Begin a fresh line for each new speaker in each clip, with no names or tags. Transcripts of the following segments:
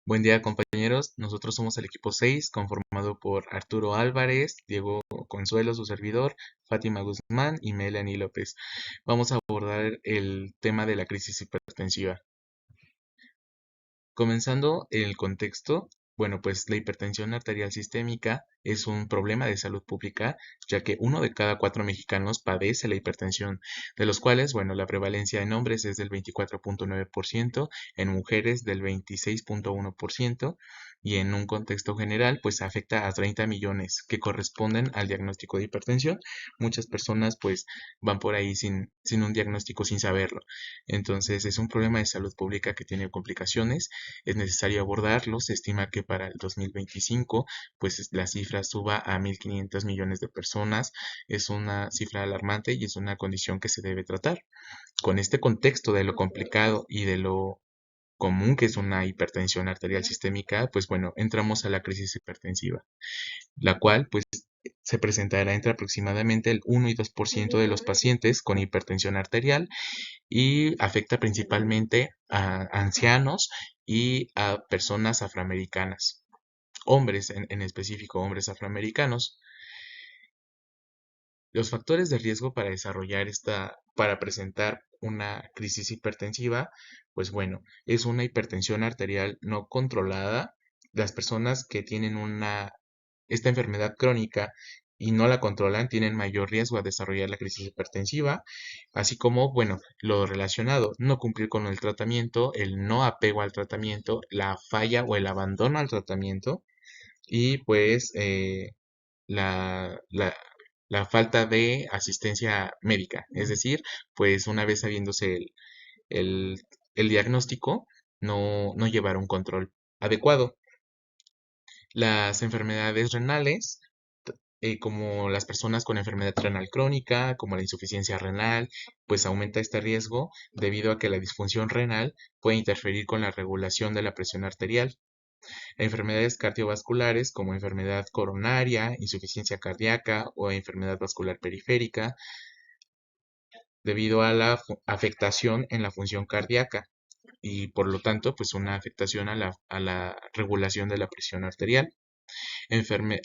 Buen día, compañeros. Nosotros somos el equipo 6, conformado por Arturo Álvarez, Diego Consuelo, su servidor, Fátima Guzmán y Melanie López. Vamos a abordar el tema de la crisis hipertensiva. Comenzando el contexto, bueno, pues la hipertensión arterial sistémica es un problema de salud pública, ya que uno de cada 4 mexicanos padece la hipertensión, de los cuales, bueno, la prevalencia en hombres es del 24.9%, en mujeres del 26.1%, y en un contexto general, pues afecta a 30 millones que corresponden al diagnóstico de hipertensión. Muchas personas, pues, van por ahí sin un diagnóstico, sin saberlo. Entonces, es un problema de salud pública que tiene complicaciones, es necesario abordarlo. Se estima que para el 2025, pues la cifra suba a 1.500 millones de personas. Es una cifra alarmante y es una condición que se debe tratar. Con este contexto de lo complicado y de lo común que es una hipertensión arterial sistémica, pues bueno, entramos a la crisis hipertensiva, la cual pues se presentará entre aproximadamente el 1 y 2% de los pacientes con hipertensión arterial y afecta principalmente a ancianos y a personas afroamericanas, hombres en específico, hombres afroamericanos. Los factores de riesgo para para presentar una crisis hipertensiva, pues bueno, es una hipertensión arterial no controlada. Las personas que tienen esta enfermedad crónica y no la controlan tienen mayor riesgo a desarrollar la crisis hipertensiva, así como, bueno, lo relacionado, no cumplir con el tratamiento, el no apego al tratamiento, la falla o el abandono al tratamiento y pues la, la, la falta de asistencia médica. Es decir, pues una vez sabiéndose el, el diagnóstico, no llevar un control adecuado. Las enfermedades renales, como las personas con enfermedad renal crónica, como la insuficiencia renal, pues aumenta este riesgo debido a que la disfunción renal puede interferir con la regulación de la presión arterial. Enfermedades cardiovasculares como enfermedad coronaria, insuficiencia cardíaca o enfermedad vascular periférica, debido a la afectación en la función cardíaca y por lo tanto pues una afectación a la regulación de la presión arterial.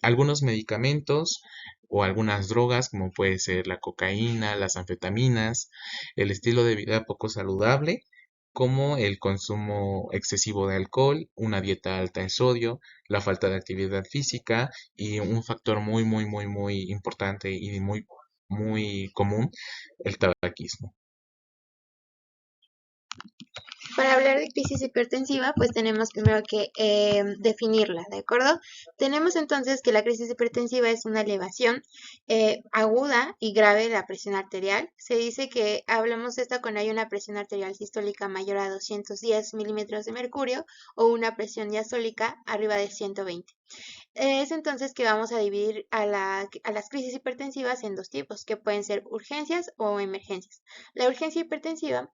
Algunos medicamentos o algunas drogas, como puede ser la cocaína, las anfetaminas, el estilo de vida poco saludable, como el consumo excesivo de alcohol, una dieta alta en sodio, la falta de actividad física y un factor muy importante y muy común, el tabaquismo.
Para hablar de crisis hipertensiva, pues tenemos primero que definirla, ¿de acuerdo? Tenemos entonces que la crisis hipertensiva es una elevación aguda y grave de la presión arterial. Se dice que hablamos de esta cuando hay una presión arterial sistólica mayor a 210 milímetros de mercurio o una presión diastólica arriba de 120. Es entonces que vamos a dividir a las crisis hipertensivas en dos tipos, que pueden ser urgencias o emergencias. La urgencia hipertensiva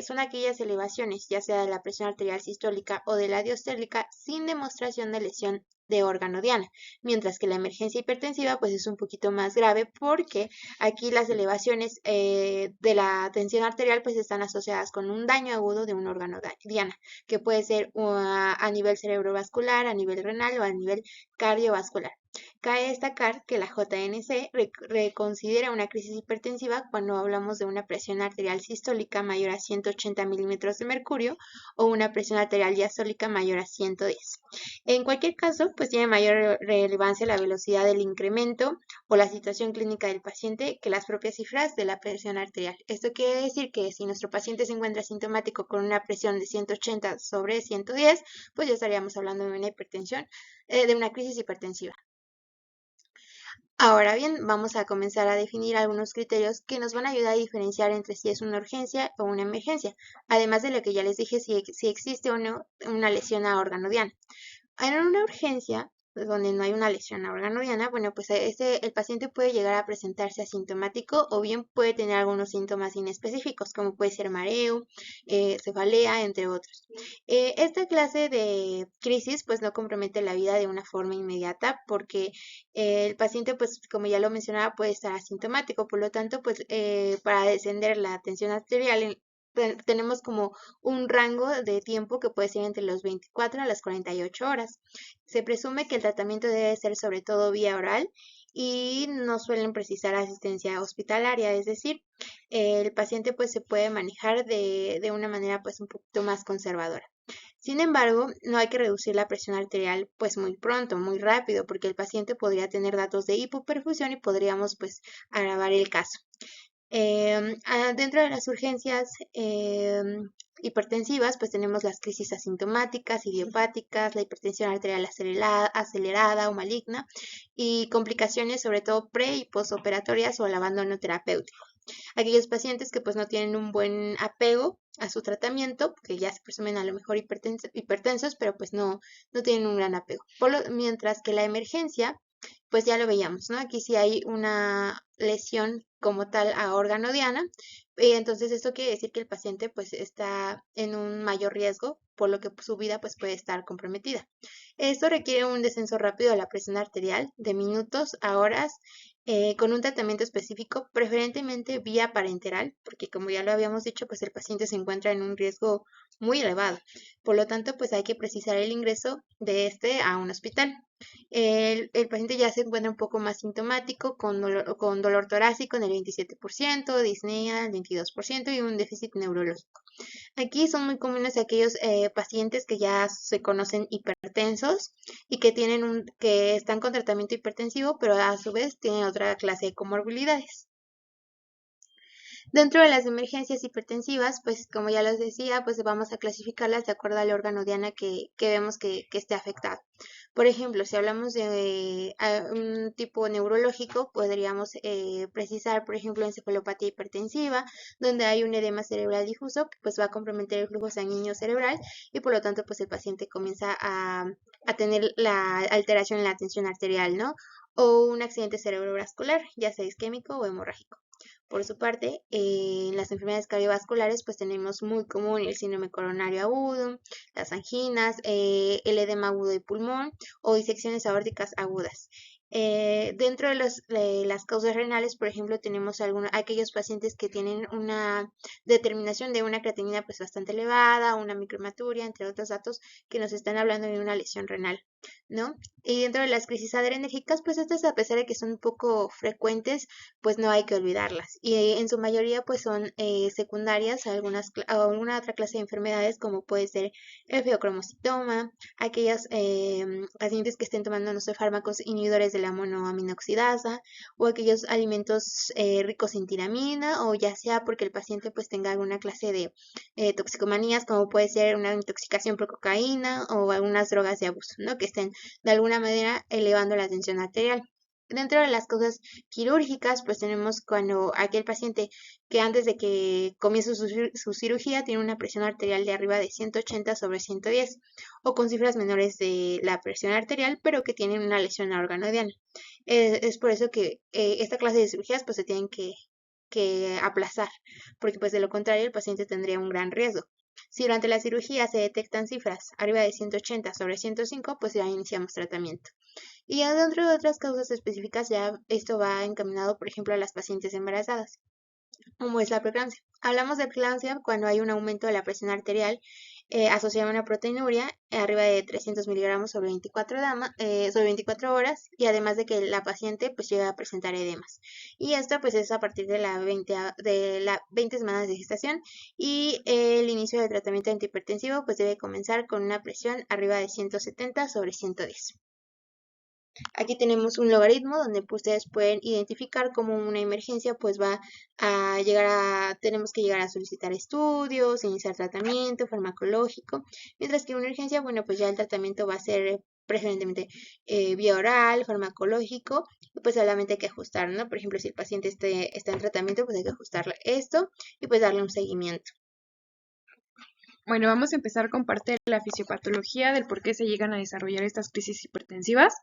son aquellas elevaciones, ya sea de la presión arterial sistólica o de la diastólica, sin demostración de lesión de órgano diana, mientras que la emergencia hipertensiva pues es un poquito más grave porque aquí las elevaciones de la tensión arterial pues están asociadas con un daño agudo de un órgano diana, que puede ser a nivel cerebrovascular, a nivel renal o a nivel cardiovascular. Cabe destacar que la JNC reconsidera una crisis hipertensiva cuando hablamos de una presión arterial sistólica mayor a 180 milímetros de mercurio o una presión arterial diastólica mayor a 110. En cualquier caso, pues tiene mayor relevancia la velocidad del incremento o la situación clínica del paciente que las propias cifras de la presión arterial. Esto quiere decir que si nuestro paciente se encuentra sintomático con una presión de 180 sobre 110, pues ya estaríamos hablando de una hipertensión, de una crisis hipertensiva. Ahora bien, vamos a comenzar a definir algunos criterios que nos van a ayudar a diferenciar entre si es una urgencia o una emergencia, además de lo que ya les dije, si existe o no una lesión a órgano diana. En una urgencia, donde no hay una lesión a órgano diana, bueno, pues el paciente puede llegar a presentarse asintomático o bien puede tener algunos síntomas inespecíficos, como puede ser mareo, cefalea, entre otros. Esta clase de crisis pues no compromete la vida de una forma inmediata porque el paciente pues como ya lo mencionaba puede estar asintomático, por lo tanto pues para descender la tensión arterial tenemos como un rango de tiempo que puede ser entre los 24 a las 48 horas. Se presume que el tratamiento debe ser sobre todo vía oral y no suelen precisar asistencia hospitalaria, es decir, el paciente pues se puede manejar de una manera pues un poquito más conservadora. Sin embargo, no hay que reducir la presión arterial pues muy pronto, muy rápido, porque el paciente podría tener datos de hipoperfusión y podríamos pues agravar el caso. Dentro de las urgencias hipertensivas, pues tenemos las crisis asintomáticas, idiopáticas, la hipertensión arterial acelerada o maligna y complicaciones sobre todo pre y postoperatorias o el abandono terapéutico. Aquellos pacientes que pues no tienen un buen apego a su tratamiento, que ya se presumen a lo mejor hipertensos, pero pues no tienen un gran apego. Mientras que la emergencia pues ya lo veíamos, ¿no? Aquí sí hay una lesión como tal a órgano diana, y entonces esto quiere decir que el paciente pues está en un mayor riesgo, por lo que su vida pues puede estar comprometida. Esto requiere un descenso rápido de la presión arterial de minutos a horas con un tratamiento específico, preferentemente vía parenteral, porque como ya lo habíamos dicho, pues el paciente se encuentra en un riesgo muy elevado. Por lo tanto, pues hay que precisar el ingreso de este a un hospital. El paciente ya se encuentra un poco más sintomático, con dolor torácico en el 27%, disnea el 22% y un déficit neurológico. Aquí son muy comunes aquellos pacientes que ya se conocen hipertensos y que están con tratamiento hipertensivo, pero a su vez tienen otra clase de comorbilidades. Dentro de las emergencias hipertensivas, pues como ya les decía, pues vamos a clasificarlas de acuerdo al órgano diana que vemos que esté afectado. Por ejemplo, si hablamos de un tipo neurológico, podríamos precisar, por ejemplo, encefalopatía hipertensiva, donde hay un edema cerebral difuso que pues va a comprometer el flujo sanguíneo cerebral y por lo tanto pues el paciente comienza a tener la alteración en la tensión arterial, ¿no? O un accidente cerebrovascular, ya sea isquémico o hemorrágico. Por su parte, en las enfermedades cardiovasculares, pues tenemos muy común el síndrome coronario agudo, las anginas, el edema agudo de pulmón o disecciones aórticas agudas. Dentro de las causas renales, por ejemplo, tenemos aquellos pacientes que tienen una determinación de una creatinina pues bastante elevada, una microhematuria, entre otros datos que nos están hablando de una lesión renal, ¿no? Y dentro de las crisis adrenérgicas, pues estas a pesar de que son un poco frecuentes, pues no hay que olvidarlas. Y en su mayoría pues son secundarias a alguna otra clase de enfermedades como puede ser el feocromocitoma, aquellas pacientes que estén tomando, no sé, fármacos inhibidores de la monoaminoxidasa o aquellos alimentos ricos en tiramina o ya sea porque el paciente pues tenga alguna clase de toxicomanías como puede ser una intoxicación por cocaína o algunas drogas de abuso, ¿no? Que estén de alguna manera elevando la tensión arterial. Dentro de las causas quirúrgicas, pues tenemos cuando aquel paciente que antes de que comience su cirugía tiene una presión arterial de arriba de 180 sobre 110 o con cifras menores de la presión arterial, pero que tienen una lesión a órgano diana. Es por eso que esta clase de cirugías pues se tienen que aplazar, porque pues de lo contrario el paciente tendría un gran riesgo. Si durante la cirugía se detectan cifras arriba de 180 sobre 105, pues ya iniciamos tratamiento. Y ya dentro de otras causas específicas, ya esto va encaminado, por ejemplo, a las pacientes embarazadas, como es la preeclampsia. Hablamos de preeclampsia cuando hay un aumento de la presión arterial asociada a una proteinuria arriba de 300 miligramos sobre 24 horas y además de que la paciente pues llega a presentar edemas. Y esto pues es a partir de la 20 semanas de gestación y el inicio del tratamiento antihipertensivo pues debe comenzar con una presión arriba de 170 sobre 110. Aquí tenemos un logaritmo donde pues, ustedes pueden identificar cómo una emergencia pues va tenemos que llegar a solicitar estudios, iniciar tratamiento farmacológico, mientras que una urgencia, bueno, pues ya el tratamiento va a ser preferentemente vía oral, farmacológico, y pues solamente hay que ajustar, ¿no? Por ejemplo, si el paciente está en tratamiento, pues hay que ajustarle esto y pues darle un seguimiento.
Bueno, vamos a empezar con parte de la fisiopatología, del por qué se llegan a desarrollar estas crisis hipertensivas.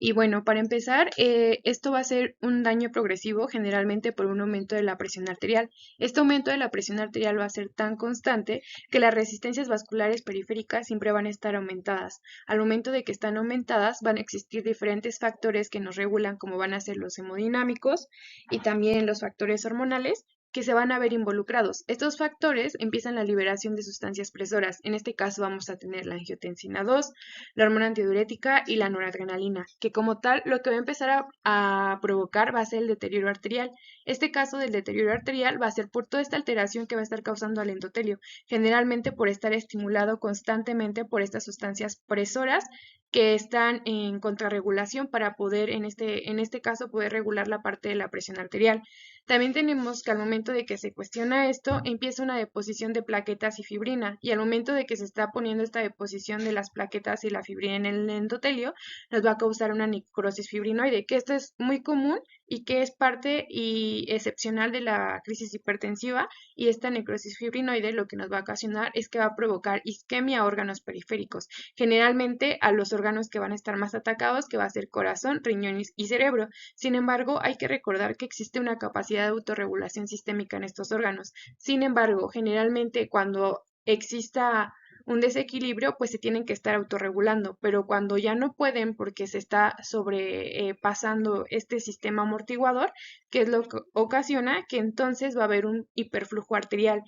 Y bueno, para empezar, esto va a ser un daño progresivo generalmente por un aumento de la presión arterial. Este aumento de la presión arterial va a ser tan constante que las resistencias vasculares periféricas siempre van a estar aumentadas. Al momento de que están aumentadas, van a existir diferentes factores que nos regulan, como van a ser los hemodinámicos y también los factores hormonales, que se van a ver involucrados. Estos factores empiezan la liberación de sustancias presoras. En este caso vamos a tener la angiotensina 2, la hormona antidiurética y la noradrenalina, que como tal lo que va a empezar a provocar va a ser el deterioro arterial. Este caso del deterioro arterial va a ser por toda esta alteración que va a estar causando al endotelio, generalmente por estar estimulado constantemente por estas sustancias presoras que están en contrarregulación para poder, en este caso, poder regular la parte de la presión arterial. También tenemos que al momento de que se cuestiona esto, empieza una deposición de plaquetas y fibrina, y al momento de que se está poniendo esta deposición de las plaquetas y la fibrina en el endotelio, nos va a causar una necrosis fibrinoide, que esto es muy común y que es parte y excepcional de la crisis hipertensiva, y esta necrosis fibrinoide lo que nos va a ocasionar es que va a provocar isquemia a órganos periféricos, generalmente a los órganos que van a estar más atacados, que va a ser corazón, riñones y cerebro. Sin embargo, hay que recordar que existe una capacidad de autorregulación sistémica en estos órganos. Sin embargo, generalmente cuando exista un desequilibrio, pues se tienen que estar autorregulando, pero cuando ya no pueden porque se está sobrepasando este sistema amortiguador, que es lo que ocasiona que entonces va a haber un hiperflujo arterial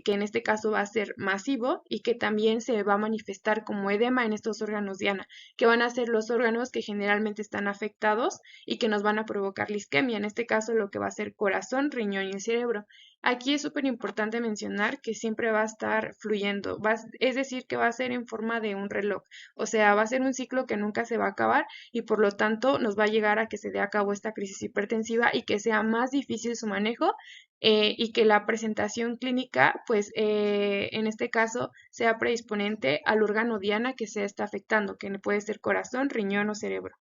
que en este caso va a ser masivo y que también se va a manifestar como edema en estos órganos diana, que van a ser los órganos que generalmente están afectados y que nos van a provocar la isquemia, en este caso lo que va a ser corazón, riñón y el cerebro. Aquí es súper importante mencionar que siempre va a estar fluyendo, es decir, que va a ser en forma de un reloj, o sea, va a ser un ciclo que nunca se va a acabar y por lo tanto nos va a llegar a que se dé a cabo esta crisis hipertensiva y que sea más difícil su manejo y que la presentación clínica, pues en este caso, sea predisponente al órgano diana que se está afectando, que puede ser corazón, riñón o cerebro.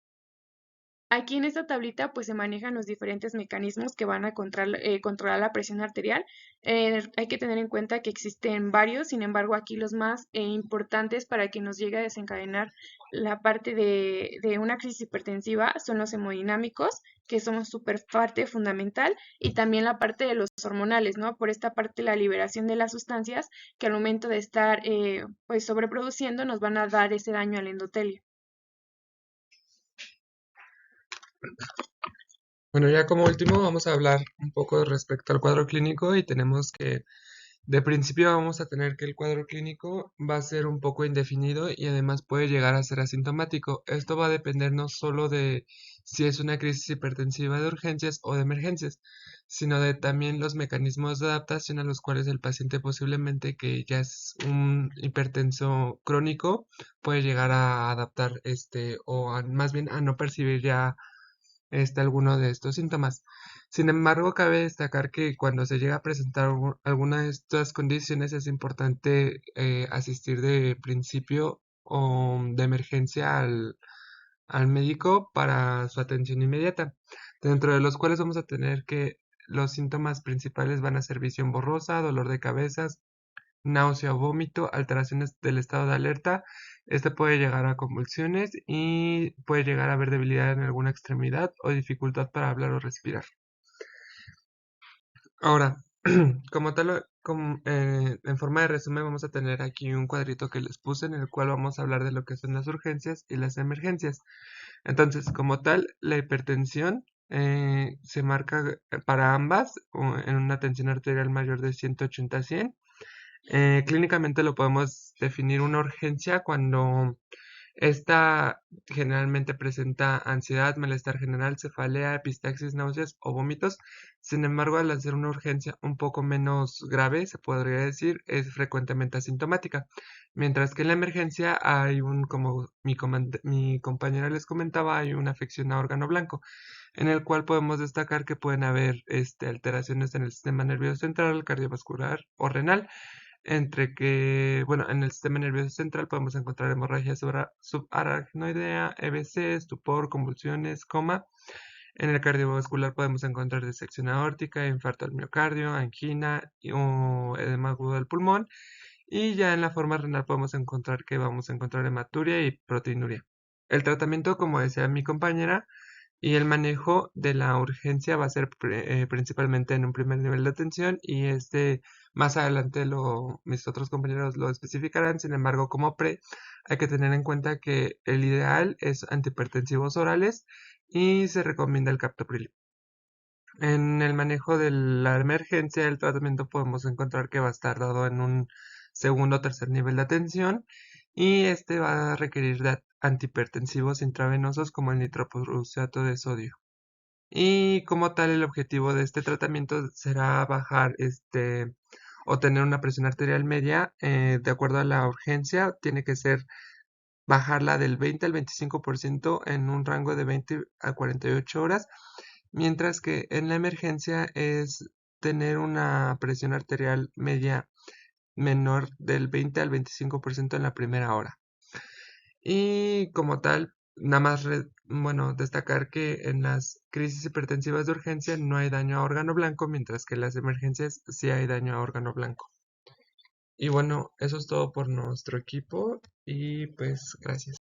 Aquí en esta tablita pues se manejan los diferentes mecanismos que van a controlar la presión arterial. Hay que tener en cuenta que existen varios, sin embargo aquí los más importantes para que nos llegue a desencadenar la parte de una crisis hipertensiva son los hemodinámicos, que son súper parte fundamental, y también la parte de los hormonales, ¿no? Por esta parte la liberación de las sustancias que al momento de estar pues sobreproduciendo nos van a dar ese daño al endotelio.
Bueno, ya como último vamos a hablar un poco respecto al cuadro clínico y tenemos que de principio vamos a tener que el cuadro clínico va a ser un poco indefinido y además puede llegar a ser asintomático. Esto va a depender no solo de si es una crisis hipertensiva de urgencias o de emergencias, sino de también los mecanismos de adaptación a los cuales el paciente posiblemente que ya es un hipertenso crónico puede llegar a adaptar más bien a no percibir ya alguno de estos síntomas. Sin embargo, cabe destacar que cuando se llega a presentar alguna de estas condiciones es importante asistir de principio o de emergencia al médico para su atención inmediata, dentro de los cuales vamos a tener que los síntomas principales van a ser visión borrosa, dolor de cabeza, náusea o vómito, alteraciones del estado de alerta. Este puede llegar a convulsiones y puede llegar a haber debilidad en alguna extremidad o dificultad para hablar o respirar. Ahora, como tal, en forma de resumen, vamos a tener aquí un cuadrito que les puse en el cual vamos a hablar de lo que son las urgencias y las emergencias. Entonces, como tal, la hipertensión se marca para ambas en una tensión arterial mayor de 180 a 100. Clínicamente lo podemos definir una urgencia cuando esta generalmente presenta ansiedad, malestar general, cefalea, epistaxis, náuseas o vómitos. Sin embargo, al ser una urgencia un poco menos grave, se podría decir, es frecuentemente asintomática. Mientras que en la emergencia hay como mi compañera les comentaba, hay una afección a órgano blanco, en el cual podemos destacar que pueden haber alteraciones en el sistema nervioso central, cardiovascular o renal, entre que, bueno, en el sistema nervioso central podemos encontrar hemorragia subaracnoidea, EBC, estupor, convulsiones, coma. En el cardiovascular podemos encontrar disección aórtica, infarto al miocardio, angina o edema agudo del pulmón. Y ya en la forma renal podemos encontrar que vamos a encontrar hematuria y proteinuria. El tratamiento, como decía mi compañera, y el manejo de la urgencia va a ser principalmente en un primer nivel de atención y más adelante mis otros compañeros lo especificarán. Sin embargo, como hay que tener en cuenta que el ideal es antihipertensivos orales y se recomienda el captopril. En el manejo de la emergencia del tratamiento podemos encontrar que va a estar dado en un segundo o tercer nivel de atención y este va a requerir de antihipertensivos intravenosos como el nitroprusiato de sodio. Y como tal, el objetivo de este tratamiento será bajar o tener una presión arterial media de acuerdo a la urgencia. Tiene que ser bajarla del 20 al 25% en un rango de 20 a 48 horas, mientras que en la emergencia es tener una presión arterial media menor del 20 al 25% en la primera hora. Y como tal, nada más, bueno, destacar que en las crisis hipertensivas de urgencia no hay daño a órgano blanco, mientras que en las emergencias sí hay daño a órgano blanco. Y bueno, eso es todo por nuestro equipo y pues gracias.